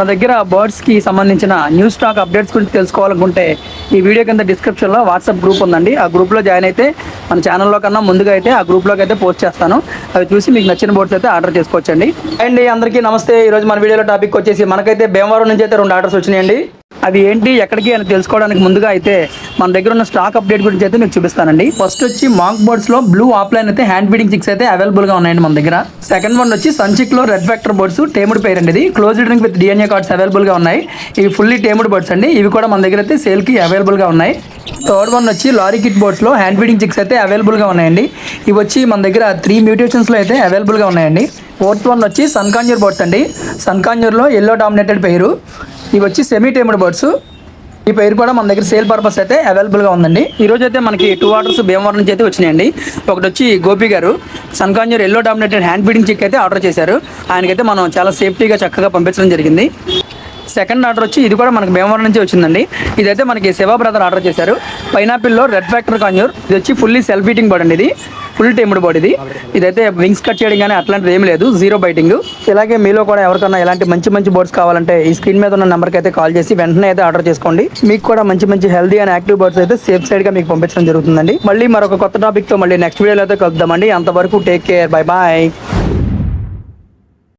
మన దగ్గర బర్డ్స్కి సంబంధించిన న్యూ స్టాక్ అప్డేట్స్ గురించి తెలుసుకోవాలనుకుంటే ఈ వీడియో కింద డిస్క్రిప్షన్లో వాట్సాప్ గ్రూప్ ఉందండి. ఆ గ్రూప్లో జాయిన్ అయితే మన ఛానల్లో కన్నా ముందుగా అయితే ఆ గ్రూప్లోకి అయితే పోస్ట్ చేస్తాను. అవి చూసి మీకు నచ్చిన బోర్డ్స్ అయితే ఆర్డర్ చేసుకోవచ్చండి. అండ్ అందరికీ నమస్తే. ఈరోజు మన వీడియోలో టాపిక్ వచ్చేసి మనకైతే భీమవరం నుంచి అయితే 2 ఆర్డర్స్ వచ్చినాయండి. అవి ఏంటి ఎక్కడికి అని తెలుసుకోవడానికి ముందుగా అయితే మన దగ్గర ఉన్న స్టాక్ అప్డేట్ గురించి అయితే మీకు చూపిస్తానండి. ఫస్ట్ వచ్చి మాంక్ బోర్డ్స్ లో బ్లూ ఆఫ్లైన్ అయితే హ్యాండ్ ఫీడింగ్ చిక్స్ అయితే అవైలబుల్ గా ఉన్నాయండి మన దగ్గర. సెకండ్ వన్ వచ్చి సంచిక్ లో రెడ్ ఫ్యాక్టర్ బోర్డ్స్ టేముడ్ పేర్ అండి. ఇది close drink with DNA cards available గా ఉన్నాయి. ఇవి ఫుల్లీ టేముడ్ బోర్డ్స్ అండి. ఇవి కూడా మన దగ్గర అయితే సేల్ కి అవైలబుల్ గా ఉన్నాయి. థర్డ్ వన్ వచ్చి లారీ కిట్ బోర్డ్స్ లో హ్యాండ్ ఫీడింగ్ చిక్స్ అయితే అవైలబుల్ గా ఉన్నాయండి. ఇవి వచ్చి మన దగ్గర 3 మ్యూటేషన్స్ లో అయితే అవైలబుల్ గా ఉన్నాయండి. ఫోర్త్ వన్ వచ్చి సన్కాంజర్ బోర్డ్స్ అండి. సన్కాంజర్ లో ఎల్లో డామినేటెడ్ పేరు. ఇవి వచ్చి సెమీ టేముడ్ బోర్డ్స్. ఈ పేరు కూడా మన దగ్గర సేల్ పర్పస్ అయితే అవైలబుల్గా ఉందండి. ఈ రోజు అయితే మనకి 2 ఆర్డర్స్ భీమవరం నుంచి అయితే వచ్చినాయండి. ఒకటి వచ్చి గోపి గారు సన్కాంజర్ ఎల్లో డామినేటెడ్ హ్యాండ్ ఫీడింగ్ చిక్ అయితే ఆర్డర్ చేశారు. ఆయనకైతే మనం చాలా సేఫ్టీగా చక్కగా పంపించడం జరిగింది. సెకండ్ ఆర్డర్ వచ్చి ఇది కూడా మనకి భీమవరం నుంచి వచ్చిందండి. ఇదైతే మనకి శివ బ్రదర్ ఆర్డర్ చేశారు. పైనాపిల్లో రెడ్ ఫ్యాక్టర్ కాంజూర్. ఇది వచ్చి ఫుల్లీ సెల్ఫ్ ఈటింగ్ బర్డ్ అండి. ఇది ఫుల్ టైమ్డ్ బర్డ్. ఇదైతే వింగ్స్ కట్ చేయడం కానీ అట్లాంటిది ఏమి లేదు, జీరో బైటింగ్. ఇలాగే మీలో కూడా ఎవరికైనా ఇలాంటి మంచి బర్డ్స్ కావాలంటే ఈ స్క్రీన్ మీద ఉన్న నెంబర్కి అయితే కాల్ చేసి వెంటనే అయితే ఆర్డర్ చేసుకోండి. మీకు కూడా మంచి హెల్దీ అండ్ యాక్టివ్ బర్డ్స్ అయితే సేఫ్ సైడ్ గా మీకు పంపించడం జరుగుతుందండి. మళ్ళీ మరొక కొత్త టాపిక్ తో మళ్ళీ నెక్స్ట్ వీడియోలో అయితే కలుద్దామండి. అంతవరకు టేక్ కేర్, బై బాయ్.